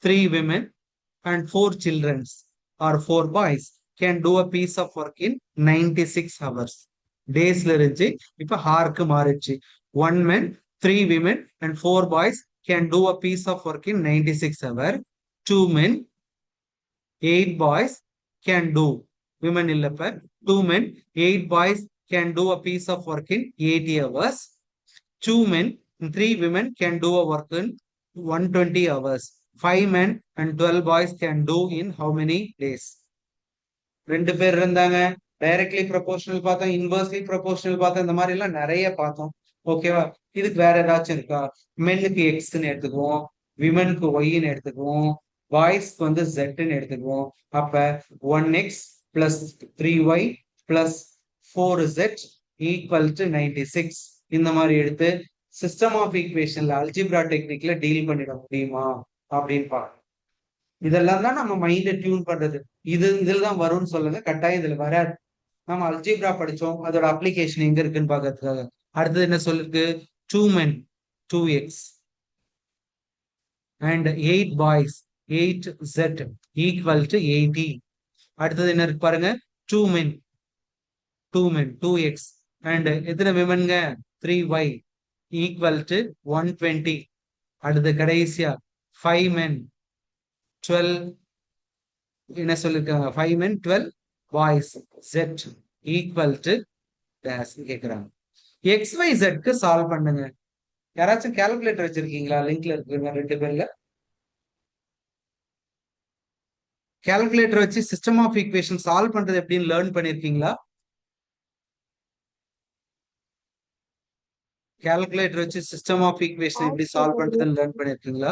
3 women and 4 children or 4 boys can do a piece of work in 96 hours. டேஸ்ல இருந்துச்சு, இப்ப ஹார்க்கு மாறிடுச்சு. 1 men 3 women and 4 boys can do a piece of work in 96 hours. 2 men 8 boys can do, women இல்லப்ப 2 men 8 boys can do a piece of work in 80 hours. 2 men and 3 women can do a work in 120 hours. 5 men and 12 boys can do in how many days? 2 பேர் இருந்தாங்க. Directly proportional பார்த்தோம், inversely proportional பார்த்தோம், இந்த மாதிரி எல்லாம் நிறைய பார்த்தோம். ஓகேவா? இதுக்கு வேற ஏதாச்சும் இருக்கா? மென்னுக்கு எக்ஸ்ன்னு எடுத்துக்குவோம், விமனுக்கு ஒய்ன்னு எடுத்துக்குவோம், பாய்ஸ்க்கு வந்து ஜெட்ன்னு எடுத்துக்குவோம். அப்ப 1x plus 3y plus 4z equal to 96 இந்த மாதிரி எடுத்து சிஸ்டம் ஆஃப் ஈக்குவேஷன்ல அல்ஜிப்ரா டெக்னிக்ல டீல் பண்ணிட முடியுமா அப்படின்னு பாருங்க. இதெல்லாம் தான் நம்ம மைண்டை டியூன் பண்றது. இதுல தான் வரும்னு சொல்லுங்க, கட்டாயம் இதுல வராது. நம்ம அல்ஜிப்ரா படிச்சோம், அதோட அப்ளிகேஷன் எங்க இருக்குன்னு பாக்கிறதுக்காக. அடுத்தது என்ன சொல்லிருக்கு? 2 men 2x and 8 boys 8z equal to 80. அடுத்தது என்ன இருக்கு பாருங்க. 2 men 2x and எத்தனை விமன்ங்க? 3y equal to 120. அடுத்து கடைசியா 5 men 12 என்ன சொல்லிருக்காங்க 5 men 12 boys z equal two days கேக்குறாங்க. XYZ சால்வ் பண்ணுங்க. யாராச்சும் கால்குலேட்டர் வச்சிருக்கீங்களா? லிங்க்ல இருக்குங்க 2 பேர்ல. கால்குலேட்டர் வச்சு சிஸ்டம் ஆஃப் ஈக்குவேஷன் சால்வ் பண்றது எப்படின்னு லேர்ன் பண்ணிருக்கீங்களா? கால்குலேட்டர் வச்சு சிஸ்டம் ஆஃப் ஈக்குவேஷன் எப்படி சால்வ் பண்றதுன்னு லேர்ன் பண்ணிருக்கீங்களா?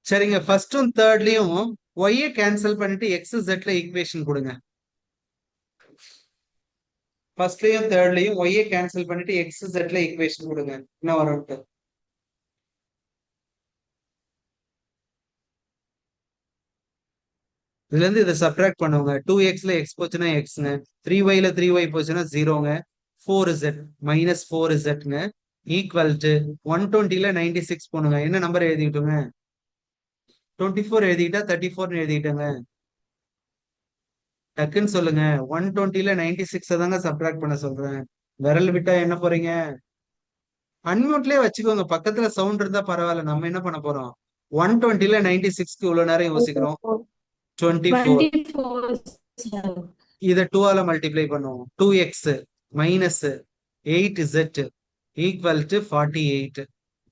சரிங்க, ஃபர்ஸ்டும் தேர்ட்லயும் ஒய்ய கேன்சல் பண்ணிட்டு எக்ஸ் ஜெட்ல ஈக்குவேஷன் கொடுங்க. ஃபர்ஸ்ட்லயும் தேர்ட்லயும் ஒய்ய கேன்சல் பண்ணிட்டு எக்ஸ் ஜெட்ல ஈக்குவேஷன் கொடுங்க. என்ன வரும்? இதுல இருந்து இதை சப்ட்ராக்ட் பண்ணுவாங்க. 2xல எக்ஸ் போச்சுன்னா எக்ஸ்ங்க, 3yல 3y போச்சுன்னா ஜீரோங்க, 4z மைனஸ் 4zங்க ஈக்குவல் டு 120ல 96 போனுங்க. என்ன நம்பர் எழுதிட்டுங்க? 24 எழுதிட்டா 34 எழுதிட்டேங்க. டக்குன்னு சொல்லுங்க. 120ல 96 தாங்க சப்ட்ராக்ட் பண்ண சொல்றேன். விரல் விட்டா என்ன போறீங்க? அன்மியூட்லயே வச்சுக்கோங்க. பக்கத்துல சவுண்ட் இருந்தா பரவாயில்ல. நம்ம என்ன பண்ண போறோம்? 120ல 96க்கு இவ்வளவு நேரம் யோசிக்கிறோம். 24. 24 sir. இதை 2 ஆல மல்டிப்ளை பண்ணுவோம். 2x minus 8z equal to 48.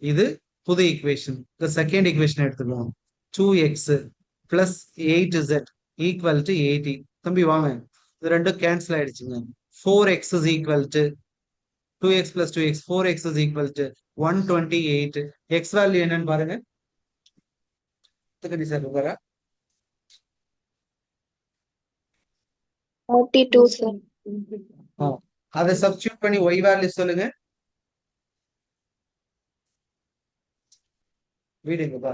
இது புது ஈக்குவேஷன். இந்த செகண்ட் ஈக்குவேஷன் எடுத்துக்குவோம். 2x plus 8z equal to 80. தம்பி வாங்க, இது ரெண்டும் கேன்சல் ஆயிடுச்சுங்க. 4x is equal to 2x plus 2x 4x is equal to 128. x value என்னன்னு பாருங்க. சார் உங்களா 42 sir. அதை சப்ஸ்டியூட் பண்ணி y வேல்யூ சொல்லுங்க. வீடுங்க பா.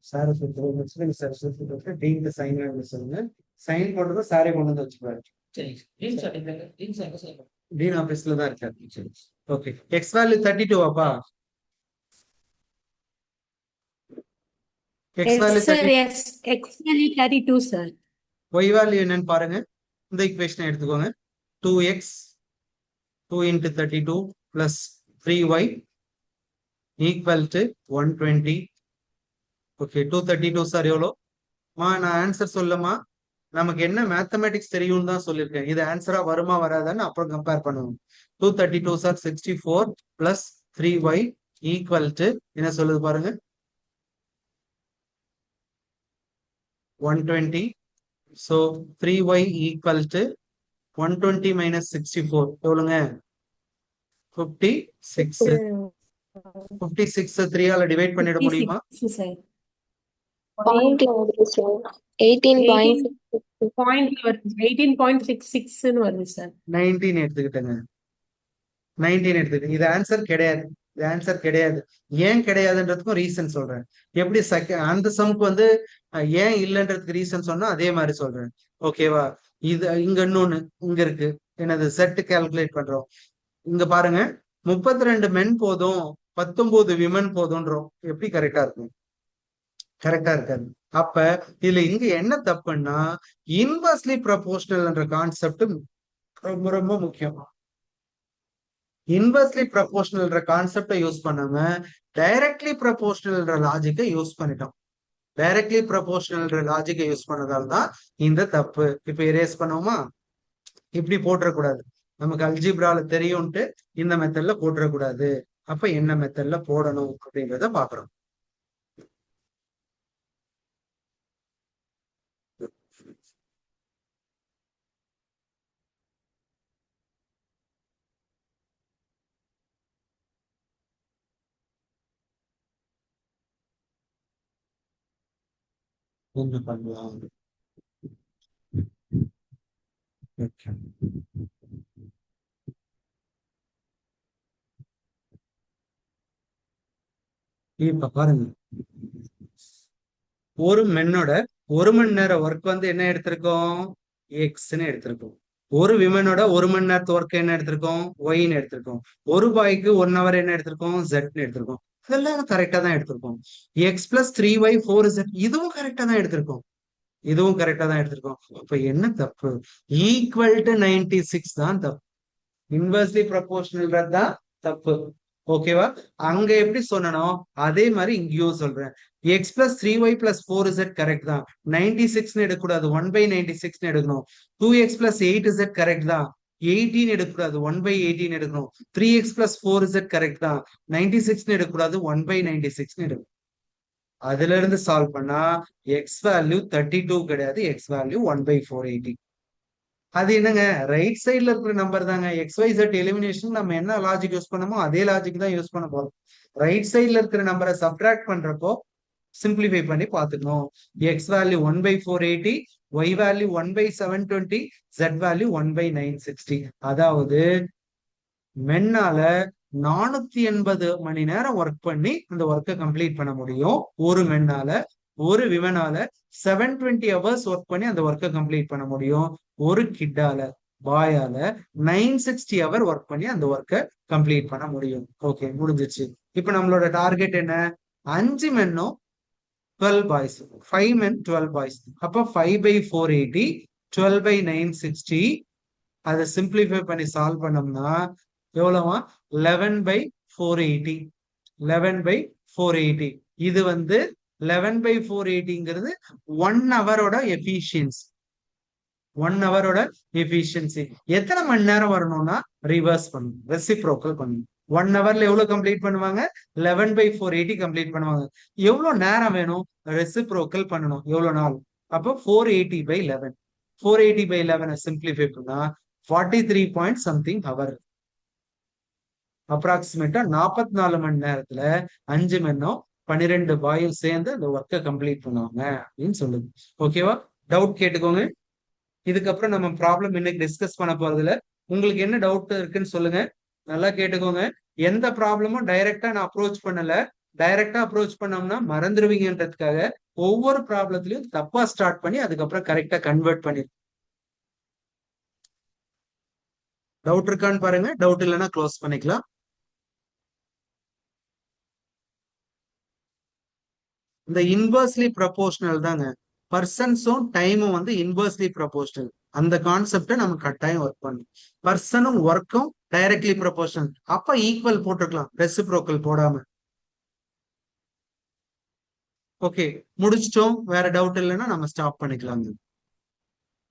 சாரை சொல்லுங்க. சொல்லுங்க. சைன் போட்டதும் சாரை கொண்டு வந்து வச்சுப்பாரு. டீன் ஆபீஸ்ல தான் இருக்காரு. ஓகே, எக்ஸ் வேல்யூ 32 ஆப்பா. X Yes value sir, yes. X value 32 sir. y value என்னன்னு பாருங்க. இந்த ஈக்குவேஷனை எடுத்துக்கோங்க. 2x 2 into 32 plus 3y equal to 120. Okay, 232 sir எவ்வளோ? நான் ஆன்சர் சொல்லமா? நமக்கு என்ன மேத்தமெட்டிக்ஸ் தெரியும்னு தான் சொல்லியிருக்கேன். இது ஆன்சரா வருமா வராதான்னு அப்புறம் கம்பேர் பண்ணுவோம். 232 sir 64 plus 3y equal to என்ன சொல்லுது பாருங்க, 120. So 3y equal to 120 minus 64 எவ்வளோங்க? 56. 56 3 ஆல டிவைட் பண்ணிட முடியுமா? 56 sir. Point வருது sir. 18.6. 18.66 ன்னு வருது சார். 19 எடுத்துக்கிட்டேங்க. 19 எடுத்துக்கிட்டேன். இது ஆன்சர் கிடையாது. இது ஆன்சர் கிடையாது. ஏன் கிடையாதுன்றதுக்கும் ரீசன் சொல்றேன். எப்படி அந்த சம்க்கு வந்து ஏன் இல்லைன்றதுக்கு ரீசன் சொன்னா அதே மாதிரி சொல்றேன். ஓகேவா? இது இங்க இன்னொன்னு இங்க இருக்கு. என்னது? செட் கால்குலேட் பண்றோம். இங்க பாருங்க, 32 மென் போதும் 19 விமன் போதும்ன்றோம். எப்படி கரெக்டா இருக்கும்? கரெக்டா இருக்காது. அப்ப இதுல இங்க என்ன தப்புன்னா, இன்வெர்ஸ்லி ப்ரொபோர்ஷனல்ன்ற கான்செப்ட் ரொம்ப ரொம்ப முக்கியம். இன்வெர்ஸ்லி ப்ரொபோர்ஷனல்ன்ற கான்செப்டை யூஸ் பண்ணாம டைரக்ட்லி ப்ரொபோர்ஷனல்ன்ற லாஜிக்கை யூஸ் பண்ணிட்டோம். டைரக்ட்லி ப்ரொபோர்ஷனல்ன்ற லாஜிக்கை யூஸ் பண்ணதால தான் இந்த தப்பு. இப்ப எரேஸ் பண்ணுவோமா? இப்படி போட்டுறக்கூடாது. நமக்கு அல்ஜிப்ரால தெரியும்ட்டு இந்த மெத்தட்ல போட்டுறக்கூடாது. அப்ப என்ன மெத்தட்ல போடணும் அப்படின்றத பாக்குறோம். என்ன பண்ணலாம்? இப்ப பாருங்க, ஒரு மென்னோட 1 மணி நேரம் ஒர்க் வந்து என்ன எடுத்திருக்கோம்? எக்ஸ்ன்னு எடுத்திருக்கோம். ஒரு விமனோட 1 மணி நேரத்து ஒர்க் என்ன எடுத்திருக்கோம், ஒய்ன்னு எடுத்திருக்கோம். ஒரு பாய்க்கு 1 hour என்ன எடுத்திருக்கோம், ஜெட்னு எடுத்திருக்கோம். இதெல்லாம் கரெக்டா தான் எடுத்திருக்கோம். எக்ஸ் பிளஸ் 3y 4z இதுவும் கரெக்டா தான் எடுத்திருக்கோம். இதுவும் கரெக்டா தான் எடுத்திருக்கோம். அப்ப என்ன தப்பு? ஈக்குவல் டு 96 தான் தப்பு. இன்வெர்ஸ்லி ப்ரொபோர்ஷனல் தான் தப்பு. ஓகேவா? அங்க எப்படி சொன்னனோ அதே மாதிரி இங்கேயும் சொல்றேன். எக்ஸ் பிளஸ் 3y+4z கரெக்ட் தான். 96 எடுக்கக்கூடாது, 1/96 எடுக்கணும். 2x plus 8z கரெக்ட் தான். 18 எடுக்கக்கூடாது, 1/18 எடுக்கணும். 3x plus 4z கரெக்ட் தான். 96 எடுக்கக்கூடாது, 1/96 எடுக்கணும். அதுல இருந்து சால்வ் பண்ணா எக்ஸ் வேல்யூ 32 கிடையாது, எக்ஸ் வேல்யூ 1/480. அது என்னங்க, ரைட் சைட்ல இருக்கிற நம்பர் தாங்க. XYZ எலிமினேஷன் நம்ம என்ன லாஜிக் யூஸ் பண்ணமோ அதே லாஜிக் தான் யூஸ் பண்ண போறோம். ரைட் சைட்ல இருக்கிற நம்பரை சப்ட்ராக்ட் பண்றப்போ சிம்பிளிஃபை பண்ணி பாத்துக்கணும். X value 1/480, y value 1/720, Z value 1/960. அதாவது மென்னால 480 மணி நேரம் ஒர்க் பண்ணி அந்த ஒர்க்கை கம்ப்ளீட் பண்ண முடியும் ஒரு மென்னால. ஒரு விமனால 720 hours ஒர்க் பண்ணி அந்த ஒர்க்கை கம்ப்ளீட் பண்ண முடியும். ஒரு கிட்டால பாயால 960 hour ஒர்க் பண்ணி அந்த ஒர்க்கை கம்ப்ளீட் பண்ண முடியும். ஓகே, முடிஞ்சிச்சு. இப்ப நம்மளோட டார்கெட் என்ன? 5 மென்னும் 12 பாய்ஸ், 5 men 12 பாய்ஸ். அப்ப 5/480, 12/960. அதை சிம்பிளிஃபை பண்ணி சால்வ் பண்ணோம்னா எவ்வளவா? 11/480. 11/480. இது 11/480ங்கிறது 1 hour எஃபிஷியன்சி. 1 hour efficiency. எத்தனை மணி நேரம் வரணும்னா ரிவர்ஸ் பண்ணணும், ரெசிப்ரோக்கல் பண்ணணும். 1 hourல எவ்வளவு கம்ப்ளீட் பண்ணுவாங்க? 11/480 கம்ப்ளீட் பண்ணுவாங்க. எவ்வளவு நேரம் வேணும்? ரெசிப்ரோக்கல் பண்ணணும். எவ்வளவு நாள்? அப்போ 480/11. 480/11 சிம்பிளிஃபை பண்ணா 43 பாயிண்ட் சம்திங் ஹவர். அப்ராக்சிமேட்டா 44 மணி நேரத்துல 5 மென்னும் 12 பாயும் சேர்ந்து அந்த ஒர்க்கை கம்ப்ளீட் பண்ணுவாங்க அப்படின்னு சொல்லுது. ஓகேவா? டவுட் கேட்டுக்கோங்க. இதுக்கப்புறம் நம்ம ப்ராப்ளம் இன்னைக்கு டிஸ்கஸ் பண்ண போறதுல உங்களுக்கு என்ன டவுட் இருக்குன்னு சொல்லுங்க. நல்லா கேட்டுக்கோங்க. எந்த ப்ராப்ளமும் டைரக்டா நான் அப்ரோச் பண்ணல. டைரக்டா அப்ரோச் பண்ணோம்னா மறந்துடுவீங்கன்றதுக்காக ஒவ்வொரு ப்ராப்ளத்திலையும் தப்பா ஸ்டார்ட் பண்ணி அதுக்கப்புறம் கரெக்டா கன்வெர்ட் பண்ணி. டவுட் இருக்கான்னு பாருங்க. டவுட் இல்லைன்னா க்ளோஸ் பண்ணிக்கலாம். இந்த இன்வெர்ஸ்லி ப்ரொபோர்ஷனல் தாங்க. பர்சன்ஸும் டைமும் இன்வெர்ஸ்லி ப்ரொபோர்ஷனல். அந்த கான்செப்டை நம்ம கட்டாயம் ஒர்க் பண்ணணும். பர்சனும் ஒர்க்கும் டைரக்ட்லி ப்ரொபோர்ஷனல். அப்ப ஈக்குவல் போட்டுக்கலாம், ரெசிப்ரோக்கல் போடாம. ஓகே, முடிச்சிட்டோம். வேற டவுட் இல்லைன்னா நம்ம ஸ்டாப் பண்ணிக்கலாம்.